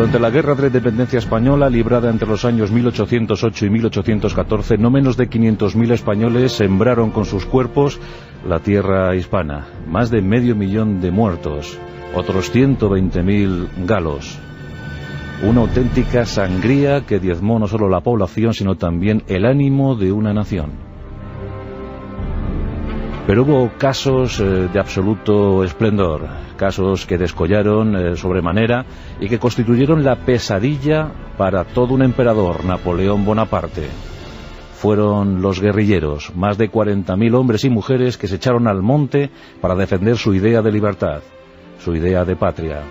Durante la Guerra de la Independencia Española, librada entre los años 1808 y 1814, no menos de 500.000 españoles sembraron con sus cuerpos la tierra hispana. Más de 500.000 de muertos, otros 120.000 galos. Una auténtica sangría que diezmó no solo la población, sino también el ánimo de una nación. Pero hubo casos de absoluto esplendor, casos que descollaron sobremanera y que constituyeron la pesadilla para todo un emperador, Napoleón Bonaparte. Fueron los guerrilleros, más de 40.000 hombres y mujeres que se echaron al monte para defender su idea de libertad, su idea de patria.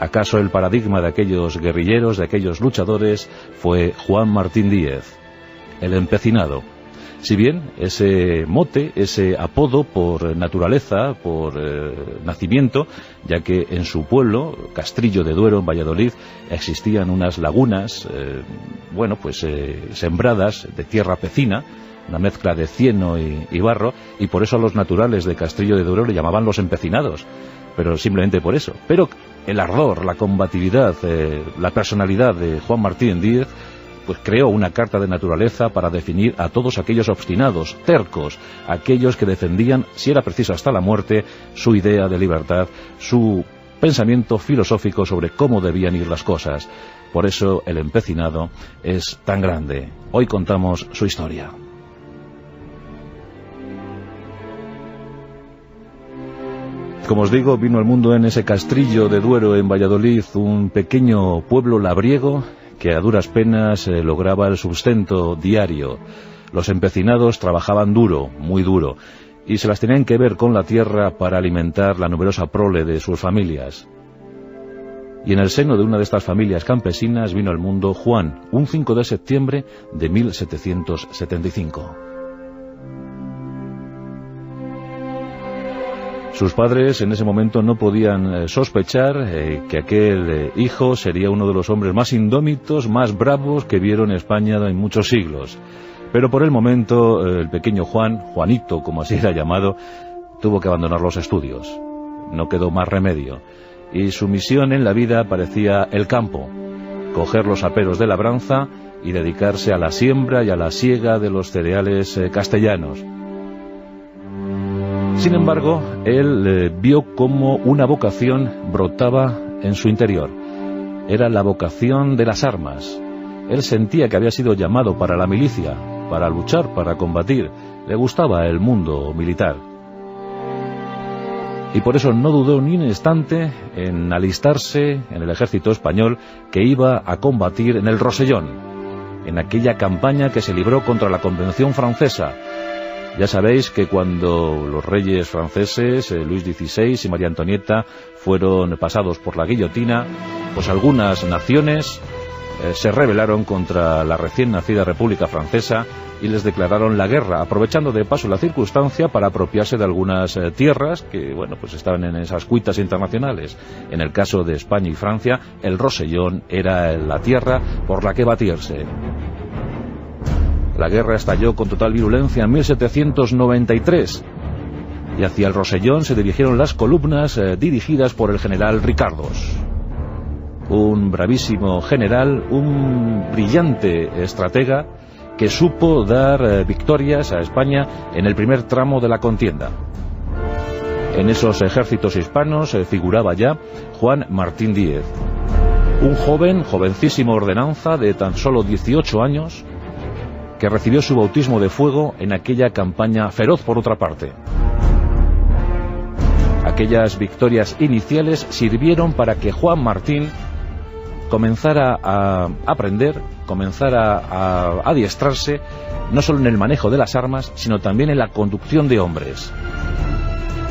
¿Acaso el paradigma de aquellos guerrilleros, de aquellos luchadores, fue Juan Martín Díez, el empecinado? Si bien ese mote, ese apodo por naturaleza, por nacimiento, ya que en su pueblo, Castrillo de Duero, en Valladolid, existían unas lagunas, sembradas de tierra pecina, una mezcla de cieno y barro, y por eso a los naturales de Castrillo de Duero le llamaban los empecinados, pero simplemente por eso. Pero el ardor, la combatividad, la personalidad de Juan Martín Díez, pues creó una carta de naturaleza para definir a todos aquellos obstinados, tercos, aquellos que defendían, si era preciso hasta la muerte, su idea de libertad, su pensamiento filosófico sobre cómo debían ir las cosas. Por eso el empecinado es tan grande. Hoy contamos su historia. Como os digo, vino al mundo en ese Castrillo de Duero, en Valladolid, un pequeño pueblo labriego que a duras penas lograba el sustento diario. Los empecinados trabajaban duro, muy duro, y se las tenían que ver con la tierra para alimentar la numerosa prole de sus familias. Y en el seno de una de estas familias campesinas vino al mundo Juan, un 5 de septiembre de 1775. Sus padres en ese momento no podían sospechar que aquel hijo sería uno de los hombres más indómitos, más bravos que vieron España en muchos siglos. Pero por el momento el pequeño Juan, Juanito como así era llamado, tuvo que abandonar los estudios. No quedó más remedio. Y su misión en la vida parecía el campo, coger los aperos de labranza y dedicarse a la siembra y a la siega de los cereales castellanos. Sin embargo, él vio cómo una vocación brotaba en su interior. Era la vocación de las armas. Él sentía que había sido llamado para la milicia, para luchar, para combatir. Le gustaba el mundo militar. Y por eso no dudó ni un instante en alistarse en el ejército español que iba a combatir en el Rosellón, en aquella campaña que se libró contra la Convención Francesa. Ya sabéis que cuando los reyes franceses, Luis XVI y María Antonieta, fueron pasados por la guillotina, pues algunas naciones se rebelaron contra la recién nacida República Francesa y les declararon la guerra, aprovechando de paso la circunstancia para apropiarse de algunas tierras que, pues estaban en esas cuitas internacionales. En el caso de España y Francia, el Rosellón era la tierra por la que batirse. La guerra estalló con total virulencia en 1793 y hacia el Rosellón se dirigieron las columnas dirigidas por el general Ricardos. Un bravísimo general, un brillante estratega que supo dar victorias a España en el primer tramo de la contienda. En esos ejércitos hispanos figuraba ya Juan Martín Díez, un jovencísimo ordenanza de tan solo 18 años, que recibió su bautismo de fuego en aquella campaña feroz por otra parte. Aquellas victorias iniciales sirvieron para que Juan Martín comenzara a aprender, comenzara a adiestrarse, no solo en el manejo de las armas, sino también en la conducción de hombres.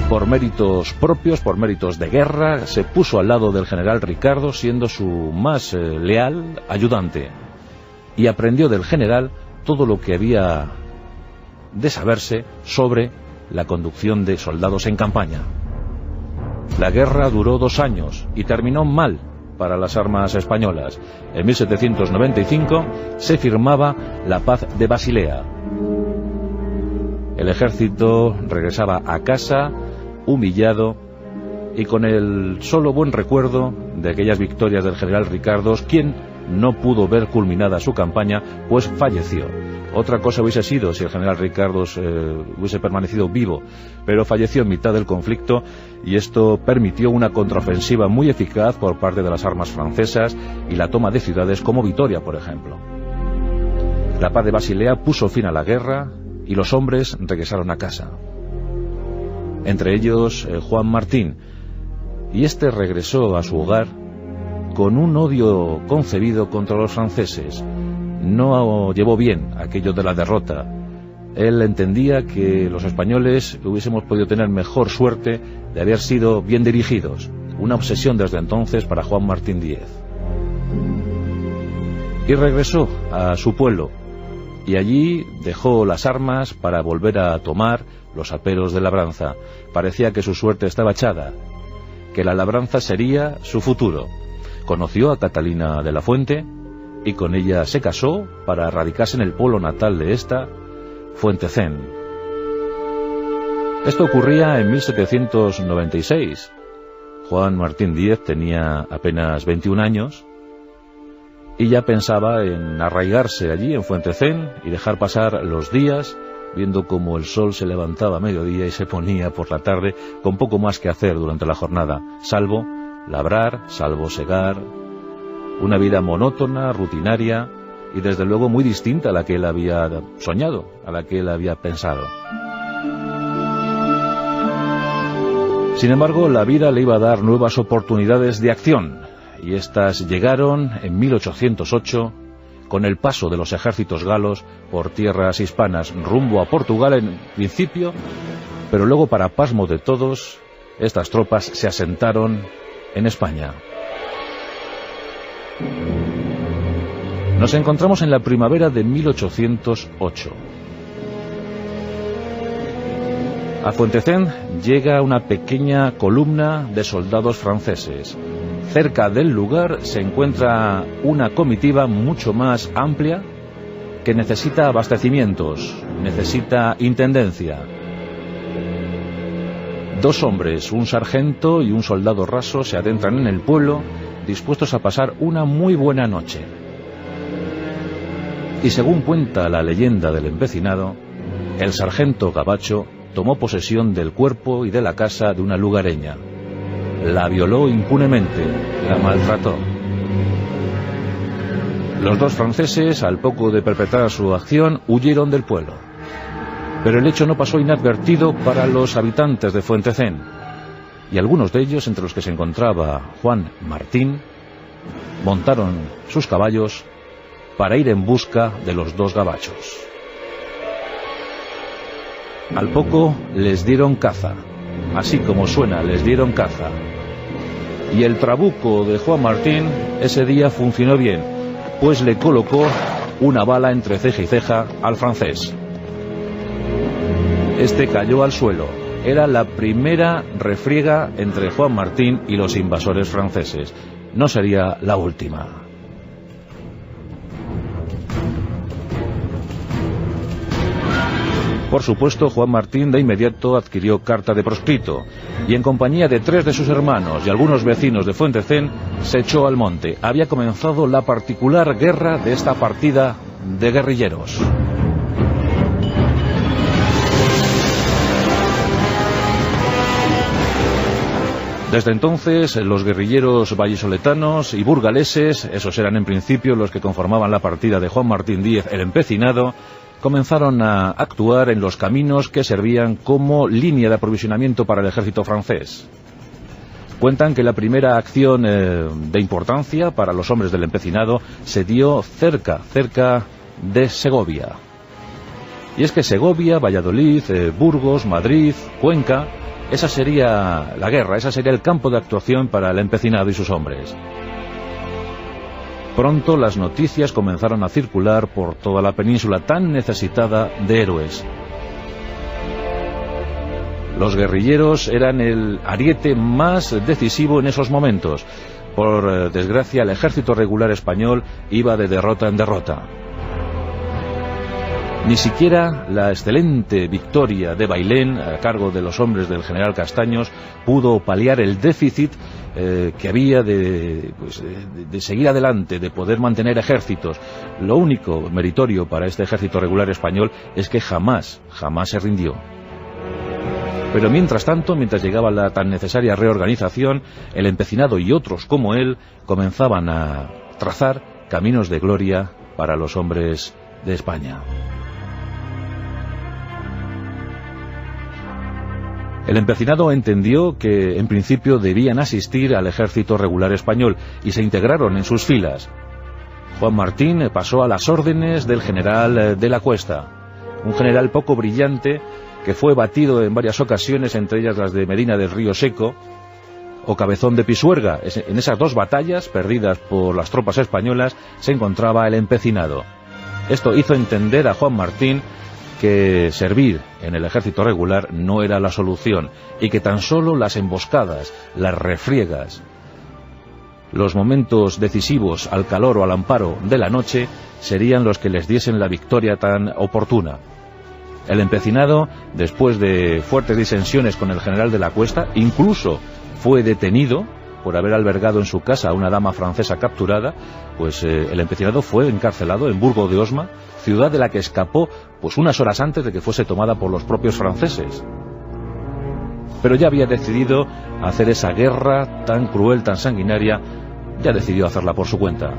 Por méritos propios, por méritos de guerra, se puso al lado del general Ricardo, siendo su más leal ayudante, y aprendió del general todo lo que había de saberse sobre la conducción de soldados en campaña. La guerra duró 2 años y terminó mal para las armas españolas. En 1795 se firmaba la Paz de Basilea. El ejército regresaba a casa humillado y con el solo buen recuerdo de aquellas victorias del general Ricardos, quien no pudo ver culminada su campaña, pues falleció. Otra cosa hubiese sido si el general Ricardos hubiese permanecido vivo, pero falleció en mitad del conflicto, y esto permitió una contraofensiva muy eficaz por parte de las armas francesas y la toma de ciudades como Vitoria, por ejemplo. La paz de Basilea puso fin a la guerra y los hombres regresaron a casa. Entre ellos Juan Martín, y este regresó a su hogar con un odio concebido contra los franceses. No llevó bien aquello de la derrota. Él entendía que los españoles hubiésemos podido tener mejor suerte de haber sido bien dirigidos. Una obsesión desde entonces para Juan Martín Díez. Y regresó a su pueblo, y allí dejó las armas para volver a tomar los aperos de labranza. Parecía que su suerte estaba echada, que la labranza sería su futuro. Conoció a Catalina de la Fuente y con ella se casó para radicarse en el pueblo natal de esta, Fuentecén. Esto ocurría en 1796. Juan Martín Díez tenía apenas 21 años y ya pensaba en arraigarse allí en Fuentecén y dejar pasar los días viendo cómo el sol se levantaba a mediodía y se ponía por la tarde, con poco más que hacer durante la jornada, salvo labrar, salvo segar. Una vida monótona, rutinaria y desde luego muy distinta a la que él había soñado, a la que él había pensado. Sin embargo, la vida le iba a dar nuevas oportunidades de acción, y estas llegaron en 1808 con el paso de los ejércitos galos por tierras hispanas rumbo a Portugal en principio, pero luego, para pasmo de todos, estas tropas se asentaron en España. Nos encontramos en la primavera de 1808. A Fuentecén llega una pequeña columna de soldados franceses. Cerca del lugar se encuentra una comitiva mucho más amplia que necesita abastecimientos, necesita intendencia. Dos hombres, un sargento y un soldado raso, se adentran en el pueblo dispuestos a pasar una muy buena noche. Y según cuenta la leyenda del empecinado, el sargento gabacho tomó posesión del cuerpo y de la casa de una lugareña. La violó impunemente, la maltrató. Los dos franceses, al poco de perpetrar su acción, huyeron del pueblo. Pero el hecho no pasó inadvertido para los habitantes de Fuentecén, y algunos de ellos, entre los que se encontraba Juan Martín, montaron sus caballos para ir en busca de los dos gabachos. Al poco les dieron caza, así como suena, les dieron caza. Y el trabuco de Juan Martín ese día funcionó bien, pues le colocó una bala entre ceja y ceja al francés. Este cayó al suelo. Era la primera refriega entre Juan Martín y los invasores franceses. No sería la última. Por supuesto, Juan Martín de inmediato adquirió carta de proscrito y en compañía de 3 de sus hermanos y algunos vecinos de Fuentecén se echó al monte. Había comenzado la particular guerra de esta partida de guerrilleros. Desde entonces, los guerrilleros vallisoletanos y burgaleses, esos eran en principio los que conformaban la partida de Juan Martín Díez, el empecinado, comenzaron a actuar en los caminos que servían como línea de aprovisionamiento para el ejército francés. Cuentan que la primera acción de importancia para los hombres del empecinado se dio cerca de Segovia. Y es que Segovia, Valladolid, Burgos, Madrid, Cuenca, esa sería la guerra, ese sería el campo de actuación para el empecinado y sus hombres. Pronto las noticias comenzaron a circular por toda la península tan necesitada de héroes. Los guerrilleros eran el ariete más decisivo en esos momentos. Por desgracia, el ejército regular español iba de derrota en derrota. Ni siquiera la excelente victoria de Bailén, a cargo de los hombres del general Castaños, pudo paliar el déficit que había de seguir adelante, de poder mantener ejércitos. Lo único meritorio para este ejército regular español es que jamás se rindió. Pero mientras tanto, mientras llegaba la tan necesaria reorganización, el empecinado y otros como él comenzaban a trazar caminos de gloria para los hombres de España. El empecinado entendió que en principio debían asistir al ejército regular español y se integraron en sus filas. Juan Martín pasó a las órdenes del general de la Cuesta, un general poco brillante que fue batido en varias ocasiones, entre ellas las de Medina del Río Seco o Cabezón de Pisuerga. En esas dos batallas, perdidas por las tropas españolas, se encontraba el empecinado. Esto hizo entender a Juan Martín que servir en el ejército regular no era la solución, y que tan solo las emboscadas, las refriegas, los momentos decisivos al calor o al amparo de la noche serían los que les diesen la victoria tan oportuna. El empecinado, después de fuertes disensiones con el general de la Cuesta, incluso fue detenido por haber albergado en su casa a una dama francesa capturada. Pues el empecinado fue encarcelado en Burgo de Osma, ciudad de la que escapó pues unas horas antes de que fuese tomada por los propios franceses. Pero ya había decidido hacer esa guerra tan cruel, tan sanguinaria, ya decidió hacerla por su cuenta.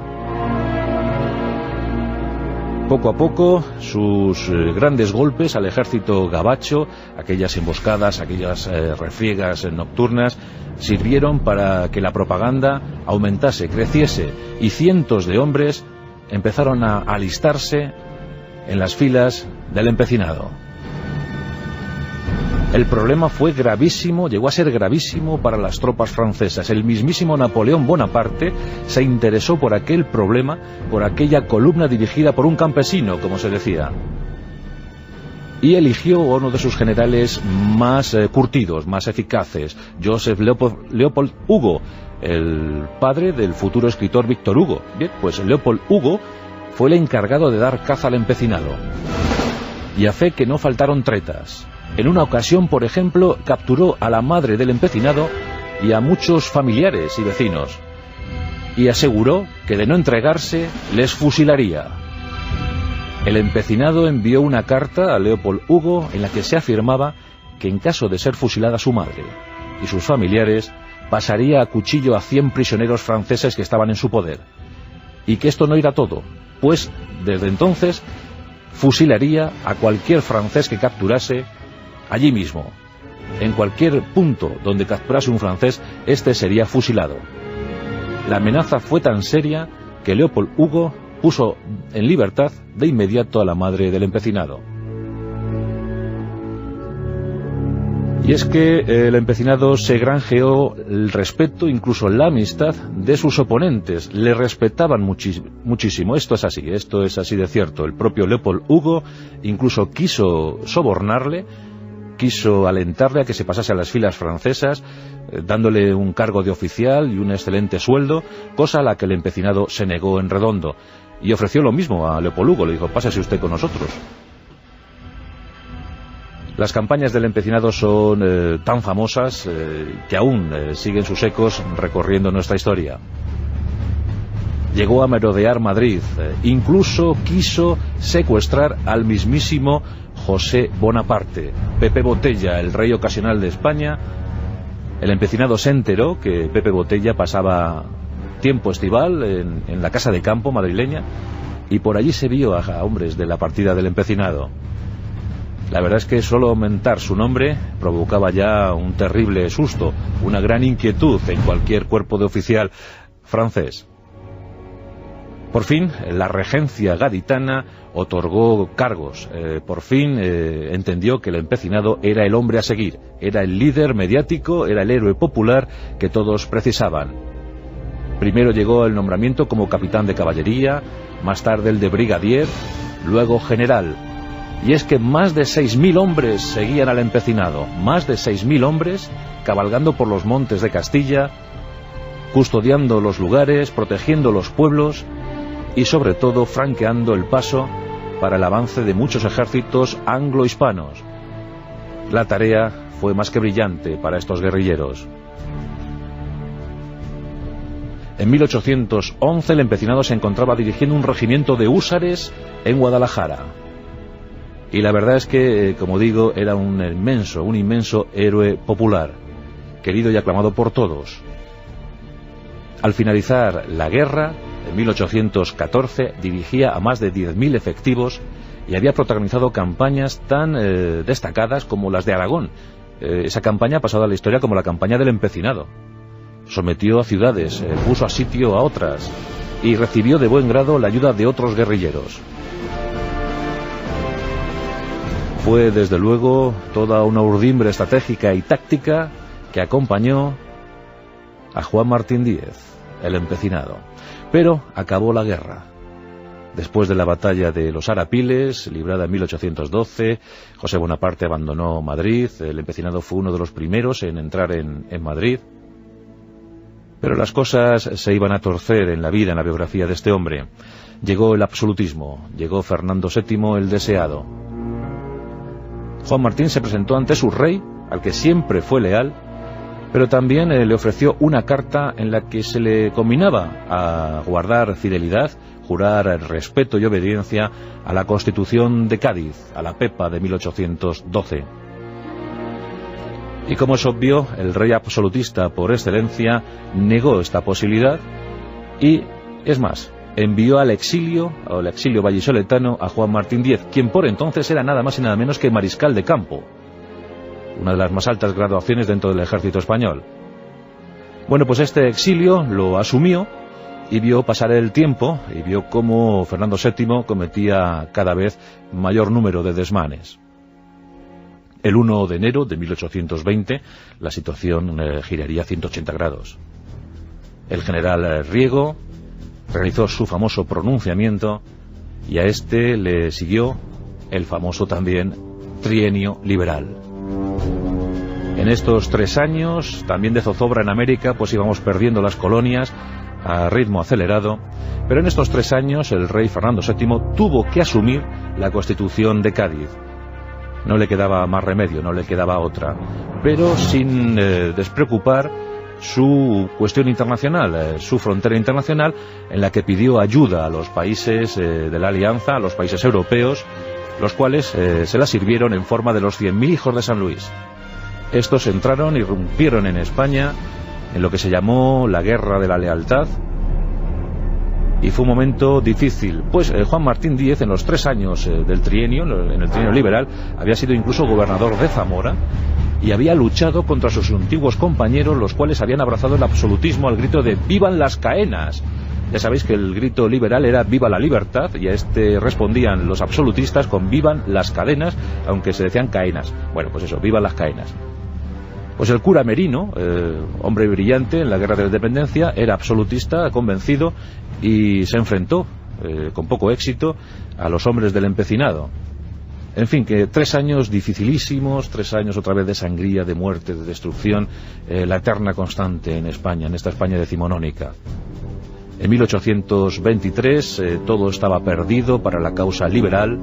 Poco a poco, sus grandes golpes al ejército gabacho, aquellas emboscadas, aquellas refriegas nocturnas, sirvieron para que la propaganda aumentase, creciese, y cientos de hombres empezaron a alistarse en las filas del empecinado. El problema fue gravísimo, llegó a ser gravísimo para las tropas francesas. El mismísimo Napoleón Bonaparte se interesó por aquel problema, por aquella columna dirigida por un campesino, como se decía, y eligió a uno de sus generales más curtidos, más eficaces, Joseph Leopold Hugo, el padre del futuro escritor Víctor Hugo. Bien, pues Leopold Hugo fue el encargado de dar caza al empecinado, y a fe que no faltaron tretas. En una ocasión, por ejemplo, capturó a la madre del empecinado y a muchos familiares y vecinos, y aseguró que de no entregarse les fusilaría. El empecinado envió una carta a Leopold Hugo en la que se afirmaba que en caso de ser fusilada su madre y sus familiares, pasaría a cuchillo a 100 prisioneros franceses que estaban en su poder, y que esto no era todo, pues desde entonces fusilaría a cualquier francés que capturase allí mismo. En cualquier punto donde capturase un francés, este sería fusilado. La amenaza fue tan seria que Leopold Hugo puso en libertad de inmediato a la madre del empecinado. Y es que el empecinado se granjeó el respeto, incluso la amistad de sus oponentes. Le respetaban muchísimo. Esto es así de cierto. El propio Leopold Hugo incluso quiso sobornarle, quiso alentarle a que se pasase a las filas francesas, dándole un cargo de oficial y un excelente sueldo, cosa a la que el empecinado se negó en redondo, y ofreció lo mismo a Leopold Hugo. Le dijo: pásese usted con nosotros. Las campañas del empecinado son tan famosas que aún siguen sus ecos recorriendo nuestra historia. Llegó a merodear Madrid, incluso quiso secuestrar al mismísimo José Bonaparte. Pepe Botella, el rey ocasional de España. El empecinado se enteró que Pepe Botella pasaba tiempo estival en la casa de campo madrileña, y por allí se vio a hombres de la partida del empecinado. La verdad es que solo aumentar su nombre provocaba ya un terrible susto, una gran inquietud en cualquier cuerpo de oficial francés. Por fin, la regencia gaditana otorgó cargos. Por fin entendió que el empecinado era el hombre a seguir, era el líder mediático, era el héroe popular que todos precisaban. Primero llegó el nombramiento como capitán de caballería, más tarde el de brigadier, luego general. Y es que más de 6.000 hombres seguían al empecinado, más de 6.000 hombres cabalgando por los montes de Castilla, custodiando los lugares, protegiendo los pueblos y sobre todo franqueando el paso para el avance de muchos ejércitos anglo-hispanos. La tarea fue más que brillante para estos guerrilleros. En 1811 el empecinado se encontraba dirigiendo un regimiento de húsares en Guadalajara. Y la verdad es que, como digo, era un inmenso héroe popular, querido y aclamado por todos. Al finalizar la guerra, en 1814, dirigía a más de 10.000 efectivos y había protagonizado campañas tan destacadas como las de Aragón. Esa campaña ha pasado a la historia como la campaña del empecinado. Sometió a ciudades, puso a sitio a otras y recibió de buen grado la ayuda de otros guerrilleros. Fue, desde luego, toda una urdimbre estratégica y táctica que acompañó a Juan Martín Díez, el empecinado. Pero acabó la guerra. Después de la batalla de los Arapiles, librada en 1812, José Bonaparte abandonó Madrid. El empecinado fue uno de los primeros en entrar en Madrid. Pero las cosas se iban a torcer en la vida, en la biografía de este hombre. Llegó el absolutismo, llegó Fernando VII el deseado. Juan Martín se presentó ante su rey, al que siempre fue leal, pero también le ofreció una carta en la que se le combinaba a guardar fidelidad, jurar respeto y obediencia a la Constitución de Cádiz, a la Pepa de 1812. Y como es obvio, el rey absolutista por excelencia negó esta posibilidad y, es más, envió al exilio vallisoletano a Juan Martín Díez, quien por entonces era nada más y nada menos que mariscal de campo, una de las más altas graduaciones dentro del ejército español. Bueno, pues este exilio lo asumió y vio pasar el tiempo y vio cómo Fernando VII cometía cada vez mayor número de desmanes. El 1 de enero de 1820 la situación giraría 180 grados. El general Riego realizó su famoso pronunciamiento y a este le siguió el famoso también trienio liberal. En estos 3 años, también de zozobra en América, pues íbamos perdiendo las colonias a ritmo acelerado, pero en estos 3 años el rey Fernando VII tuvo que asumir la Constitución de Cádiz. No le quedaba más remedio, no le quedaba otra, pero sin despreocupar su cuestión internacional, su frontera internacional, en la que pidió ayuda a los países de la Alianza, a los países europeos, los cuales se la sirvieron en forma de los 100.000 hijos de San Luis. Estos entraron, irrumpieron en España en lo que se llamó la Guerra de la Lealtad, y fue un momento difícil, pues Juan Martín Díez, en los 3 años del trienio, en el trienio liberal, había sido incluso gobernador de Zamora y había luchado contra sus antiguos compañeros, los cuales habían abrazado el absolutismo al grito de ¡vivan las caenas! Ya sabéis que el grito liberal era ¡viva la libertad! Y a este respondían los absolutistas con ¡vivan las cadenas!, aunque se decían caenas. Bueno, pues eso, ¡vivan las caenas! Pues el cura Merino, hombre brillante en la Guerra de la Independencia, era absolutista, convencido, y se enfrentó, con poco éxito, a los hombres del empecinado. En fin, que 3 años dificilísimos, 3 años otra vez de sangría, de muerte, de destrucción, la eterna constante en España, en esta España decimonónica. En 1823 todo estaba perdido para la causa liberal,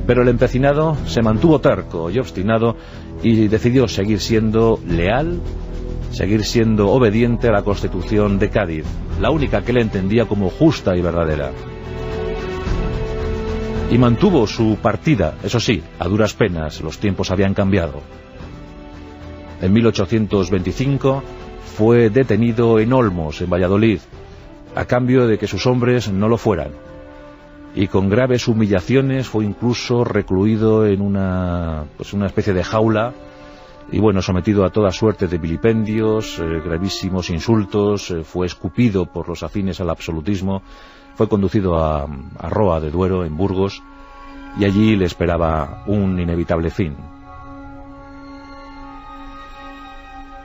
pero el empecinado se mantuvo terco y obstinado y decidió seguir siendo leal, seguir siendo obediente a la Constitución de Cádiz, la única que él entendía como justa y verdadera. Y mantuvo su partida, eso sí, a duras penas, los tiempos habían cambiado. En 1825 fue detenido en Olmos, en Valladolid, a cambio de que sus hombres no lo fueran. Y con graves humillaciones fue incluso recluido en una especie de jaula y bueno, sometido a toda suerte de vilipendios, gravísimos insultos, fue escupido por los afines al absolutismo, fue conducido a Roa de Duero, en Burgos, y allí le esperaba un inevitable fin.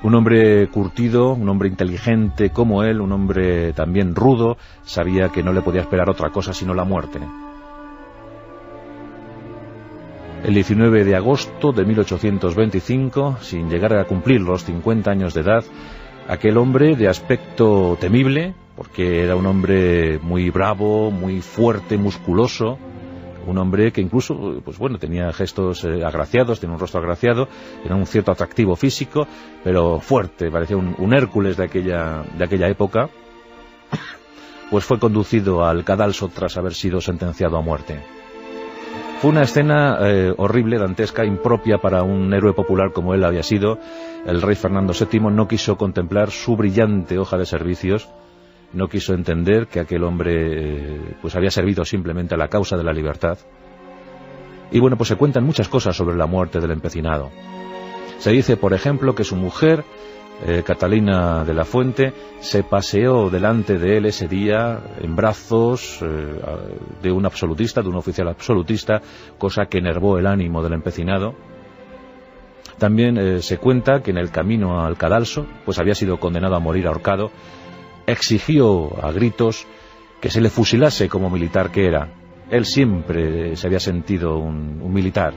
Un hombre curtido, un hombre inteligente como él, un hombre también rudo, sabía que no le podía esperar otra cosa sino la muerte. El 19 de agosto de 1825, sin llegar a cumplir los 50 años de edad, aquel hombre de aspecto temible, porque era un hombre muy bravo, muy fuerte, musculoso, Un hombre que incluso, pues bueno, tenía gestos agraciados, tenía un rostro agraciado, tenía un cierto atractivo físico, pero fuerte, parecía un Hércules de aquella época. Pues fue conducido al cadalso tras haber sido sentenciado a muerte. Fue una escena horrible, dantesca, impropia para un héroe popular como él había sido. El rey Fernando VII no quiso contemplar su brillante hoja de servicios, no quiso entender que aquel hombre pues había servido simplemente a la causa de la libertad. Y bueno, pues se cuentan muchas cosas sobre la muerte del empecinado. Se dice, por ejemplo, que su mujer, Catalina de la Fuente, se paseó delante de él ese día en brazos de un absolutista, de un oficial absolutista, cosa que enervó el ánimo del empecinado. También se cuenta que en el camino al cadalso, pues había sido condenado a morir ahorcado, exigió a gritos que se le fusilase como militar que era. Él siempre se había sentido un militar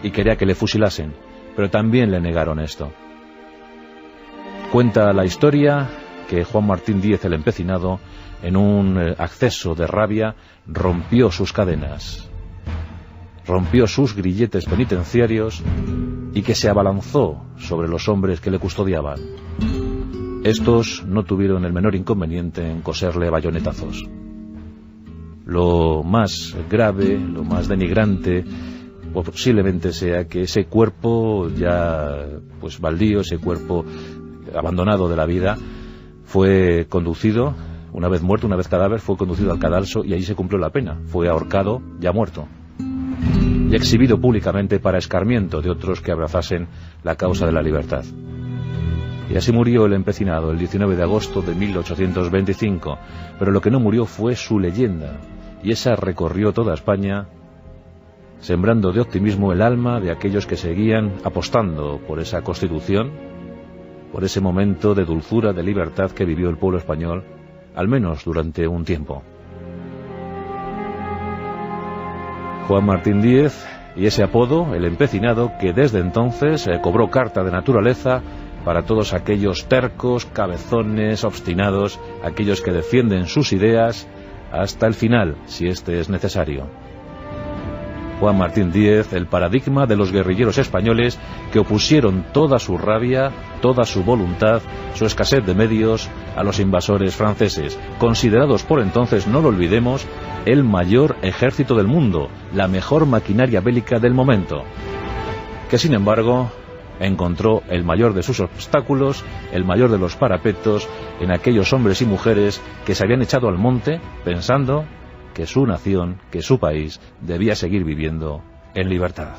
y quería que le fusilasen, pero también le negaron esto. Cuenta la historia que Juan Martín Díez el empecinado, en un acceso de rabia, rompió sus cadenas, rompió sus grilletes penitenciarios y que se abalanzó sobre los hombres que le custodiaban. Estos no tuvieron el menor inconveniente en coserle bayonetazos. Lo más grave, lo más denigrante, posiblemente sea que ese cuerpo ya pues baldío, ese cuerpo abandonado de la vida, fue conducido, una vez muerto, una vez cadáver, fue conducido al cadalso y allí se cumplió la pena. Fue ahorcado, ya muerto, y exhibido públicamente para escarmiento de otros que abrazasen la causa de la libertad. Y así murió el empecinado el 19 de agosto de 1825, pero lo que no murió fue su leyenda, y esa recorrió toda España, sembrando de optimismo el alma de aquellos que seguían apostando por esa Constitución, por ese momento de dulzura, de libertad que vivió el pueblo español, al menos durante un tiempo. Juan Martín Díez y ese apodo, el empecinado, que desde entonces cobró carta de naturaleza para todos aquellos tercos, cabezones, obstinados, aquellos que defienden sus ideas hasta el final, si este es necesario. Juan Martín Díez, el paradigma de los guerrilleros españoles que opusieron toda su rabia, toda su voluntad, su escasez de medios a los invasores franceses, considerados por entonces, no lo olvidemos, el mayor ejército del mundo, la mejor maquinaria bélica del momento, que sin embargo encontró el mayor de sus obstáculos, el mayor de los parapetos, en aquellos hombres y mujeres que se habían echado al monte pensando que su nación, que su país, debía seguir viviendo en libertad.